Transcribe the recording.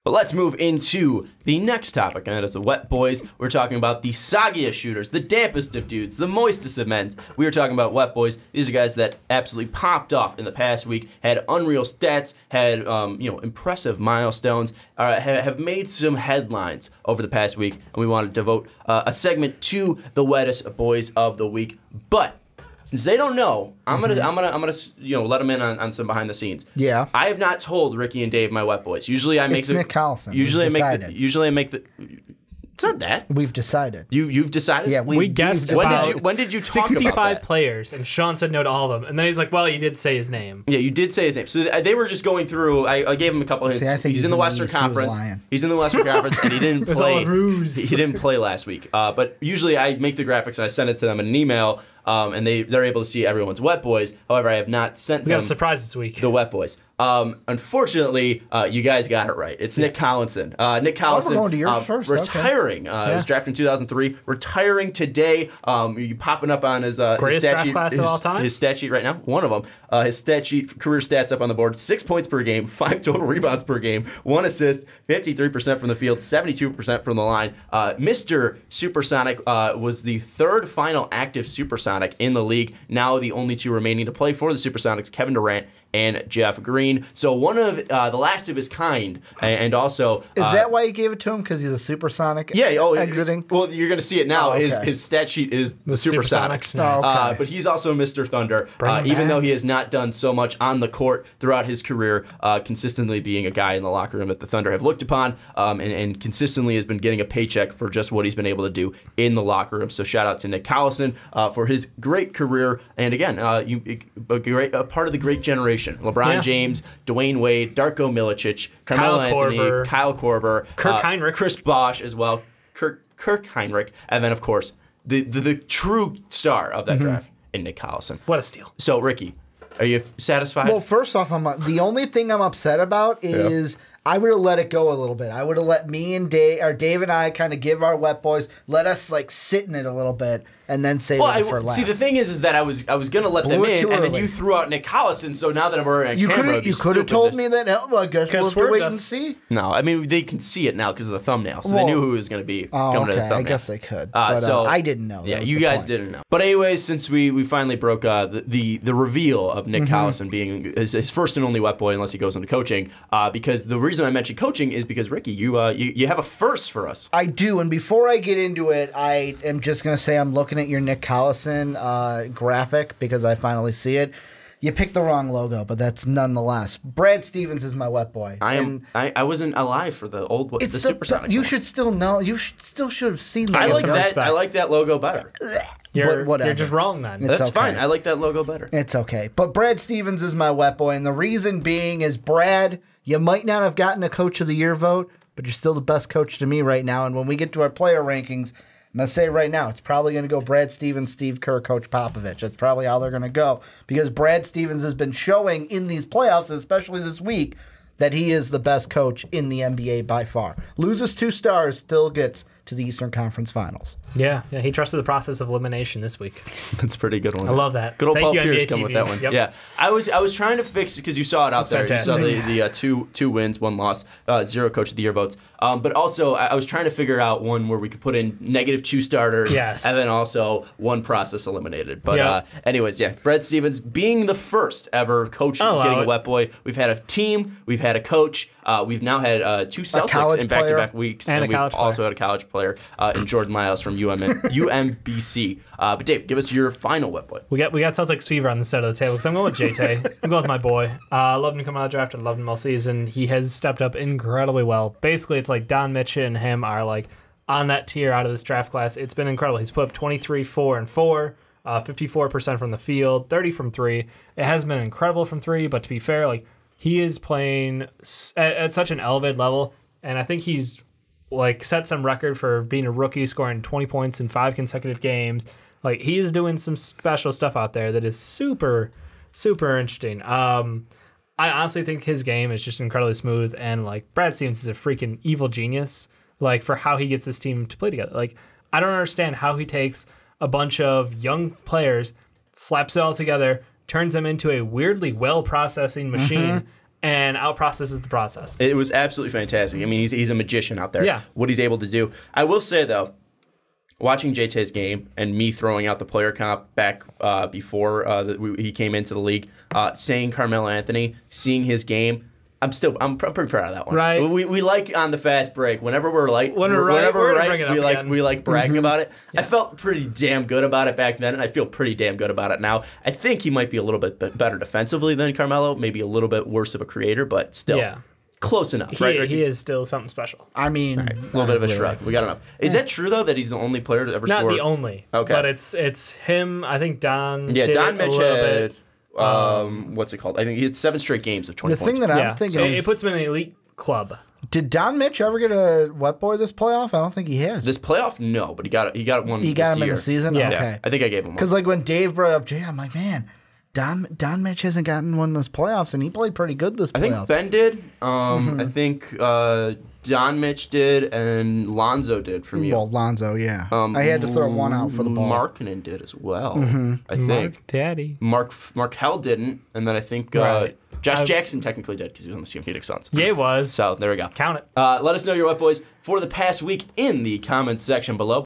But let's move into the next topic, and that is the Wet Boys. We're talking about the soggiest shooters, the dampest of dudes, the moistest of men. We are talking about Wet Boys. These are guys that absolutely popped off in the past week, had unreal stats, had impressive milestones, have made some headlines over the past week, and we want to devote a segment to the wettest boys of the week. But since they don't know, I'm gonna let them in on some behind the scenes. Yeah. I have not told Ricky and Dave my Wet Boys. Usually I make It's Nick Collison. Usually I make the. It's not that. We've decided. You've decided? Yeah, we guessed. When did you talk about that? 65 players, and Sean said no to all of them. And then he's like, well, you did say his name. Yeah, you did say his name. So they were just going through. I gave him a couple hints. See, I think he's in the Western Conference. He's in the Western Conference, and he didn't play. All a ruse. He didn't play last week. But usually I make the graphics and I send it to them in an email. And they're able to see everyone's Wet Boys. However, I have not sent them. We got a surprise this week. The Wet Boys. Unfortunately, you guys got it right. It's Nick Collison. Nick Collison, we're going to yours first. Retiring. He was drafted in 2003. Retiring today. You popping up on his greatest stat draft sheet, class of all time. His stat sheet right now. One of them. His stat sheet, career stats up on the board: 6 points per game, 5 total rebounds per game, 1 assist, 53% from the field, 72% from the line. Mr. Supersonic was the third final active Supersonic in the league. Now the only two remaining to play for the Supersonics, Kevin Durant and Jeff Green. So one of the last of his kind, and also is that why you gave it to him? Because he's a Supersonic? Yeah. Oh, exiting. Well, you're going to see it now. Oh, okay. His stat sheet is the Supersonics. Nice. Oh, okay. But he's also Mr. Thunder. Bring him Even back. though he has not done so much on the court throughout his career, consistently being a guy in the locker room that the Thunder have looked upon, and consistently has been getting a paycheck for just what he's been able to do in the locker room. So shout out to Nick Collison for his great career, and again, a part of the great generation. LeBron James, Dwayne Wade, Darko Milicic, Carmelo Anthony, Korver. Kyle Korver, Kirk Heinrich. Chris Bosh as well, Kirk Heinrich, and then of course the true star of that draft in Nick Collison. What a steal. So Ricky, are you satisfied? Well, first off, the only thing I'm upset about is I would have let it go a little bit. I would have let me and Dave and I kind of give our Wet Boys, let us like sit in it a little bit, and then save it for last. See, the thing is that I was gonna let them in, and then you threw out Nick Collison. So now that I'm already on camera, you could have told me that. Well, I guess we'll have to wait and see. No, I mean they can see it now because of the thumbnail, so they knew who it was going to be coming to the thumbnail. I guess they could. But, I didn't know. Yeah, you guys didn't know. But anyways, since we finally broke the reveal of Nick Collison being his first and only Wet Boy, unless he goes into coaching, because the reason I mentioned coaching is because Ricky, you have a first for us. I do, and before I get into it, I am just going to say I'm looking at your Nick Collison graphic because I finally see it. You picked the wrong logo, but that's nonetheless. Brad Stevens is my Wet Boy. I wasn't alive for the old the Supersonics. You should still know. You still should have seen the logo. Respect. I like that logo better. You're just wrong then. That's fine. I like that logo better. It's okay. But Brad Stevens is my Wet Boy, and the reason being is Brad, you might not have gotten a Coach of the Year vote, but you're still the best coach to me right now. And when we get to our player rankings, I'm going to say right now, it's probably going to go Brad Stevens, Steve Kerr, Coach Popovich. That's probably how they're going to go. Because Brad Stevens has been showing in these playoffs, especially this week, that he is the best coach in the NBA by far. Loses 2 stars, still gets to the Eastern Conference Finals. Yeah, he trusted the process of elimination this week. That's a pretty good one. I love that. Good old Thank Paul you, Pierce NBA coming with TV. that one. Yep. Yeah, I was trying to fix it because you saw it out there. Fantastic. You saw the two wins, 1 loss, 0 Coach of the Year votes. But also, I was trying to figure out one where we could put in -2 starters, yes, and then also 1 process eliminated. But anyways, yeah, Brad Stevens being the first ever coach getting a Wet Boy. We've had a team, we've had a coach, we've now had 2 Celtics in back-to-back weeks, and we've also had a college player in Jordan Lyles from UMBC. But Dave, give us your final Wet Boy. We got Celtics fever on the side of the table because I'm going with J-Tay. I'm going with my boy. Loved him coming out of the draft. I loved him all season. He has stepped up incredibly well. Basically, it's like Don Mitchell and him are like on that tier out of this draft class. It's been incredible. He's put up 23, 4, and 4, 54% from the field, 30 from 3. It hasn't been incredible from 3, but to be fair, like he is playing at such an elevated level, and I think he's like set some record for being a rookie, scoring 20 points in 5 consecutive games. Like he is doing some special stuff out there that is super, super interesting. I honestly think his game is just incredibly smooth, and like Brad Stevens is a freaking evil genius. Like for how he gets this team to play together. Like I don't understand how he takes a bunch of young players, slaps it all together, turns them into a weirdly well processing machine, and outprocesses the process. It was absolutely fantastic. I mean, he's a magician out there. Yeah. What he's able to do. I will say, though, watching JT's game and me throwing out the player comp back before he came into the league, saying Carmelo Anthony, seeing his game, I'm pretty proud of that one. Right. We like on the fast break whenever we're right, Whenever we're right, we like bragging about it. Yeah. I felt pretty damn good about it back then, and I feel pretty damn good about it now. I think he might be a little bit better defensively than Carmelo, maybe a little bit worse of a creator, but still close enough. Right? He is still something special. I mean, a little bit of a shrug. We got enough. Is that true though that he's the only player to ever Not score? the only. Okay. But it's him. I think Don. Yeah, did Don it Mitch a little had. bit. What's it called? I think he had 7 straight games of 20 the points. thing that Yeah. I'm thinking So is, it puts him in an elite club. did Don Mitch ever get a wet boy this playoff? I don't think he has. This playoff, no, but he got one. He got this him in year. the season? Yeah. Okay. I think I gave him one. Because like when Dave brought up Jay, I'm like, man, Don Mitch hasn't gotten one this playoffs, and he played pretty good this I playoffs. think Ben did. I think Don Mitch did, and Lonzo did from you. Well, Lonzo, yeah. I had to throw one out for the ball. Markkinen did as well. I think Mark Daddy. Markelle didn't, and then I think Right. Josh Jackson technically did because he was on the Phoenix Suns. Yeah, it was. So there we go. Count it. Let us know your Wet Boys for the past week in the comments section below.